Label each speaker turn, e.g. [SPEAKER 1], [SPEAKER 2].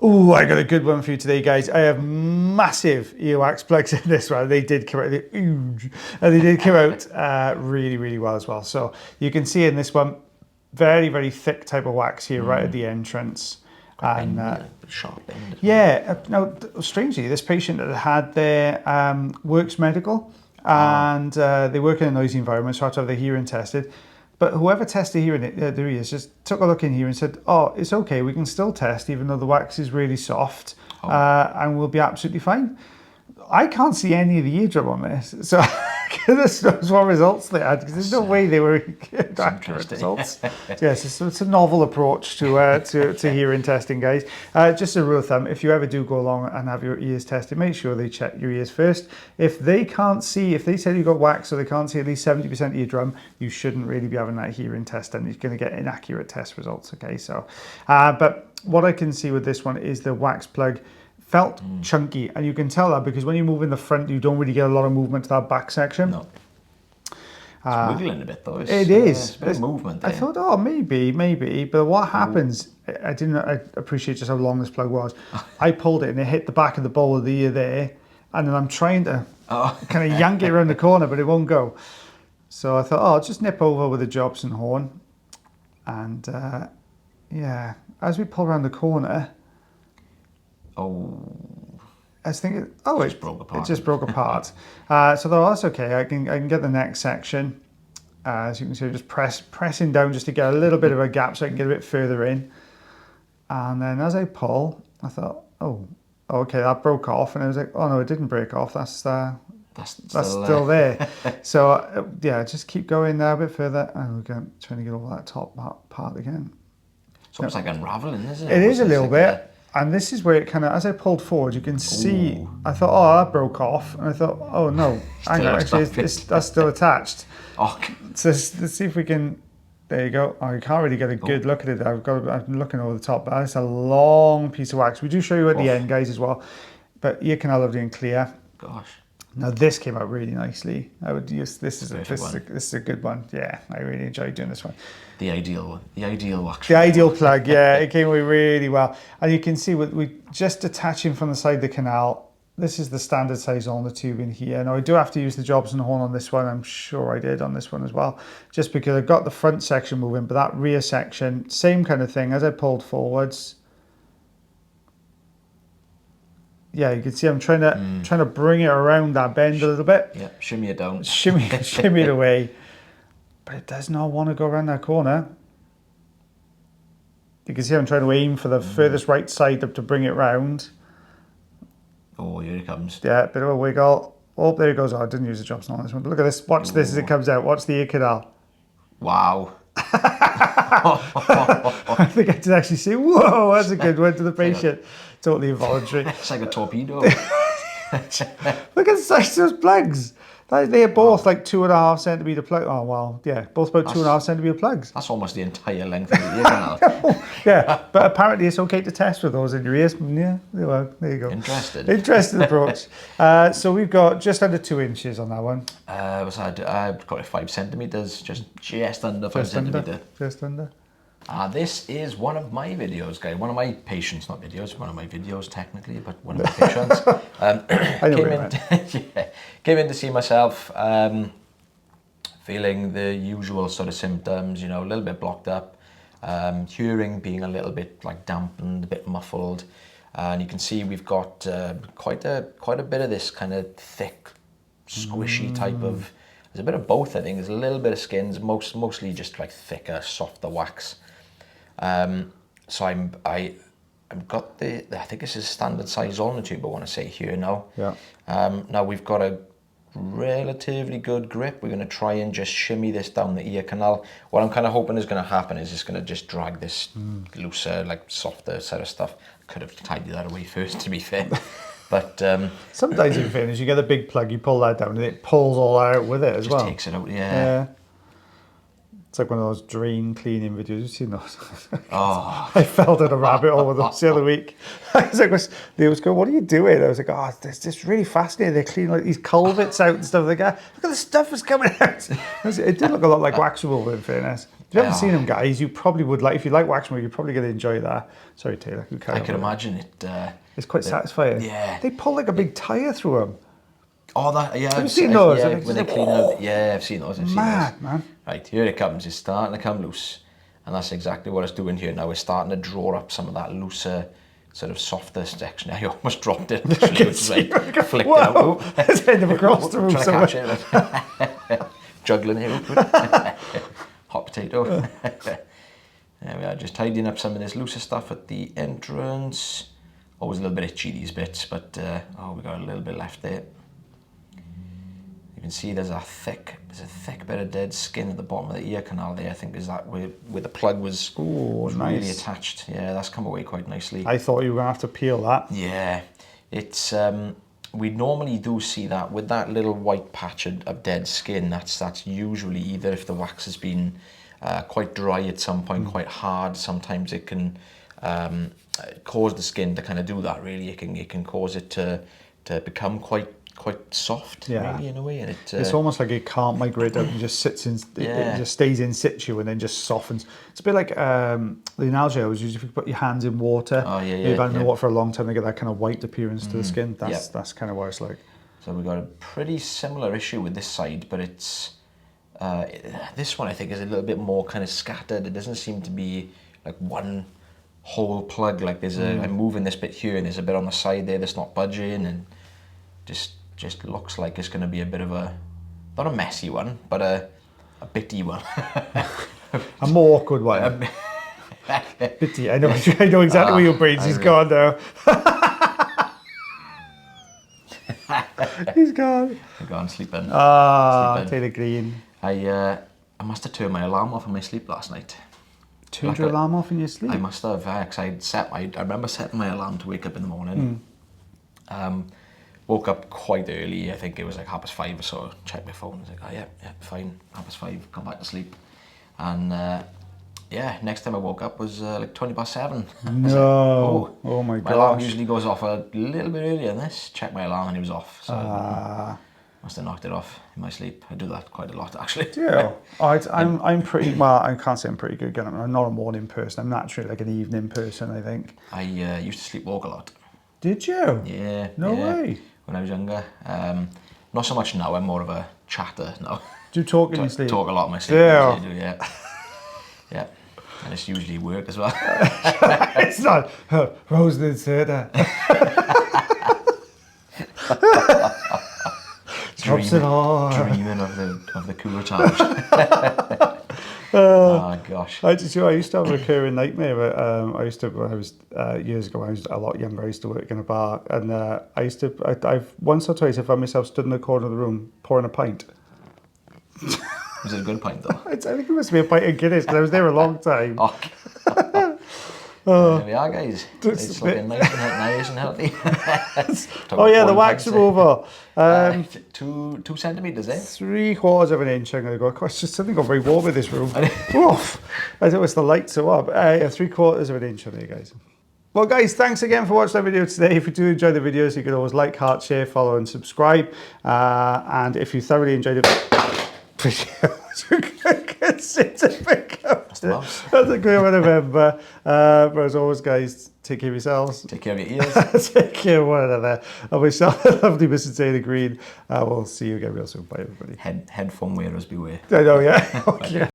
[SPEAKER 1] Oh, I got a good one for you today, guys. I have massive earwax plugs in this one. They did come out, they're huge, and they did come out really, really well as well. So you can see in this one, very, very thick type of wax here right at the entrance. And
[SPEAKER 2] sharp end.
[SPEAKER 1] Yeah. Now, strangely, this patient had their works medical, and they work in a noisy environment, so I had to have their hearing tested. But whoever tested hearing, there he is, just took a look in here and said, "Oh, it's okay. We can still test, even though the wax is really soft, and we'll be absolutely fine." I can't see any of the eardrum on this, so goodness knows what results they had, because there's no way they were accurate results. Yes, it's a novel approach to hearing testing, guys. Just a rule of thumb: if you ever do go along and have your ears tested, make sure they check your ears first. If they can't see, if they said you got wax or they can't see at least 70% eardrum, you shouldn't really be having that hearing test, and you're going to get inaccurate test results. Okay, so but what I can see with this one is the wax plug felt chunky, and you can tell that because when you move in the front, you don't really get a lot of movement to that back section.
[SPEAKER 2] No. It's wiggling a bit though.
[SPEAKER 1] It is.
[SPEAKER 2] It's a bit of movement there.
[SPEAKER 1] I thought, oh, maybe. But what happens, I appreciate just how long this plug was. I pulled it and it hit the back of the bowl of the ear there, and then I'm trying to kind of yank it around the corner, but it won't go. So I thought, oh, I'll just nip over with a Jobson horn. And yeah, as we pull around the corner, I was thinking, oh, it just broke apart. So I thought, oh, that's okay. I can get the next section. As you can see, just pressing down just to get a little bit of a gap so I can get a bit further in. And then as I pull, I thought, oh, okay, that broke off. And I was like, oh no, it didn't break off. That's still there. So yeah, just keep going there a bit further. And we're trying to get all that top part again.
[SPEAKER 2] It's almost like unraveling, isn't it?
[SPEAKER 1] It is a little bit. And this is where it kind of, as I pulled forward, you can see, I thought, oh, that broke off. And I thought, oh no, hang on, actually, that's still attached. So let's see if we can, there you go. Oh, you can't really get a good look at it. I'm looking over the top, but that's a long piece of wax. We do show you at the end, guys, as well. But ear canal lovely and clear.
[SPEAKER 2] Gosh.
[SPEAKER 1] Now this came out really nicely. I would use this is a good one. Yeah, I really enjoyed doing this one.
[SPEAKER 2] The ideal one, the ideal wax.
[SPEAKER 1] The ideal plug, yeah, it came away really well. And you can see we just attaching from the side of the canal. This is the standard size on the tube in here. Now I do have to use the Jobson horn on this one. I'm sure I did on this one as well, just because I've got the front section moving, but that rear section, same kind of thing. As I pulled forwards, yeah, you can see I'm trying to bring it around that bend a little bit.
[SPEAKER 2] Yeah, shimmy it down.
[SPEAKER 1] Shimmy it away. But it does not want to go around that corner. You can see I'm trying to aim for the furthest right side to bring it round.
[SPEAKER 2] Oh, here it comes.
[SPEAKER 1] Yeah, bit of a wiggle. Oh, there it goes. Oh, I didn't use the Jobson on this one. But look at this. Watch this as it comes out. Watch the ear canal.
[SPEAKER 2] Wow.
[SPEAKER 1] I think I did actually say, whoa, that's a good one to the patient. Totally involuntary.
[SPEAKER 2] It's like a torpedo.
[SPEAKER 1] Look at the size of those plugs. They are both like 2.5 centimetre plugs. Oh, well, yeah, both about 2.5 centimetre plugs.
[SPEAKER 2] That's almost the entire length of the ear canal.
[SPEAKER 1] Yeah, but apparently it's okay to test with those in your ears. Yeah, well, there you go. Interesting approach. So we've got just under 2 inches on that one.
[SPEAKER 2] I've got 5 centimetres, just under 5 centimetres.
[SPEAKER 1] Just under.
[SPEAKER 2] This is one of my videos, guys. One of my patients, not videos, one of my videos technically, but one of my patients. Came in to see myself, feeling the usual sort of symptoms, you know, a little bit blocked up, hearing being a little bit like dampened, a bit muffled. And you can see we've got quite a bit of this kind of thick, squishy type of, there's a bit of both, I think. There's a little bit of skins, mostly just like thicker, softer wax. So I've got I think this is standard size on the tube, I want to say here now.
[SPEAKER 1] Yeah.
[SPEAKER 2] Now we've got a relatively good grip. We're going to try and just shimmy this down the ear canal. What I'm kind of hoping is going to happen is it's going to just drag this looser, like softer set of stuff. Could have tidied that away first, to be fair. But
[SPEAKER 1] sometimes in fairness, you get a big plug, you pull that down, and it pulls all out with it as well.
[SPEAKER 2] Just takes it out, yeah.
[SPEAKER 1] It's like one of those drain cleaning videos. You've seen those?
[SPEAKER 2] Oh.
[SPEAKER 1] I fell down a rabbit hole with those the other week. I was like, they was going, what are you doing? I was like, oh, it's really fascinating. They clean like these culverts out and stuff like that. Look at the stuff that's coming out. It did look a lot like wax removal, in fairness. If you haven't seen them, guys, you probably would like. If you like wax removal, you're probably going to enjoy that. Sorry, Taylor.
[SPEAKER 2] I can imagine it.
[SPEAKER 1] It's quite satisfying.
[SPEAKER 2] Yeah.
[SPEAKER 1] They pull like a big tyre through them.
[SPEAKER 2] Oh, that, yeah.
[SPEAKER 1] Have you seen those?
[SPEAKER 2] Yeah, when they clean out. Yeah, I've seen those.
[SPEAKER 1] Mad, man.
[SPEAKER 2] Right, here it comes. It's starting to come loose. And that's exactly what it's doing here now. It's starting to draw up some of that looser, sort of softer section. I almost dropped it. Actually, which is like, flicked it out.
[SPEAKER 1] It's heading across the room somewhere.
[SPEAKER 2] Juggling here. Hot potato. There we are, just tidying up some of this looser stuff at the entrance. Always a little bit itchy, these bits, but oh, we got a little bit left there. You can see there's a thick bit of dead skin at the bottom of the ear canal there. I think is that where the plug was, really attached. Yeah, that's come away quite nicely.
[SPEAKER 1] I thought you were going to have to peel that.
[SPEAKER 2] Yeah, it's we normally do see that with that little white patch of dead skin. That's usually either if the wax has been quite dry at some point, quite hard. Sometimes it can cause the skin to kind of do that. Really, it can cause it to become quite soft, maybe in a way. And
[SPEAKER 1] it's almost like it can't migrate out and just sits in. It just stays in situ and then just softens. It's a bit like the analogy I always use. If you put your hands in water, you've had in water for a long time, they get that kind of white appearance to the skin. That's kind of what it's like.
[SPEAKER 2] So we've got a pretty similar issue with this side, but it's this one I think is a little bit more kind of scattered. It doesn't seem to be like one whole plug. Like there's I'm moving this bit here and there's a bit on the side there that's not budging, and just looks like it's going to be a bit of a, not a messy one, but a bitty one.
[SPEAKER 1] A more awkward one. Bitty. I know exactly where your brains is gone now. He's gone.
[SPEAKER 2] I've gone sleeping.
[SPEAKER 1] Taylor Green.
[SPEAKER 2] I must have turned my alarm off in my sleep last night.
[SPEAKER 1] Turned your alarm off in your sleep?
[SPEAKER 2] I must have, because I remember setting my alarm to wake up in the morning. Woke up quite early. I think it was like 5:30 or so. Checked my phone. I was like, oh yeah, fine. 5:30. Come back to sleep. And yeah, next time I woke up was like 7:20.
[SPEAKER 1] No. Oh my gosh.
[SPEAKER 2] My alarm usually goes off a little bit earlier than this. Checked my alarm and it was off. So must have knocked it off in my sleep. I do that quite a lot, actually.
[SPEAKER 1] Yeah. I'm pretty, well, I can't say I'm pretty good. I'm not a morning person. I'm naturally like an evening person, I think.
[SPEAKER 2] I used to sleepwalk a lot.
[SPEAKER 1] Did you?
[SPEAKER 2] Yeah.
[SPEAKER 1] No way.
[SPEAKER 2] When I was younger. Not so much now. I'm more of a chatter now.
[SPEAKER 1] Do you talk in your sleep?
[SPEAKER 2] Talk a lot in my sleep.
[SPEAKER 1] Yeah.
[SPEAKER 2] Yeah. Yeah. And it's usually work as well.
[SPEAKER 1] It's not. Rose did say that.
[SPEAKER 2] Dreaming of the cooler times. Oh gosh!
[SPEAKER 1] I used to have a recurring nightmare. When I was years ago, when I was a lot younger, I used to work in a bar, and I've once or twice I found myself stood in the corner of the room pouring a pint.
[SPEAKER 2] Was it a good pint though?
[SPEAKER 1] I think it must be a pint of Guinness because I was there a long time.
[SPEAKER 2] There we are, guys. It's looking nice and healthy.
[SPEAKER 1] Oh yeah, the wax removal.
[SPEAKER 2] 2 centimeters, eh?
[SPEAKER 1] 3/4 of an inch. I'm going to go. Gosh, just something got very warm in this room. Oof. I thought it was the lights are up. 3/4 of an inch on there, guys. Well, guys, thanks again for watching the video today. If you do enjoy the videos, you can always like, heart, share, follow, and subscribe. And if you thoroughly enjoyed it, you can consider becoming. That's a great one to remember. But as always, guys, take care of yourselves.
[SPEAKER 2] Take care of your ears.
[SPEAKER 1] Take care of one another. And myself, lovely Mr. Taylor Green. We'll see you again real soon. Bye, everybody.
[SPEAKER 2] Headphone wearers beware.
[SPEAKER 1] I know, yeah. Okay.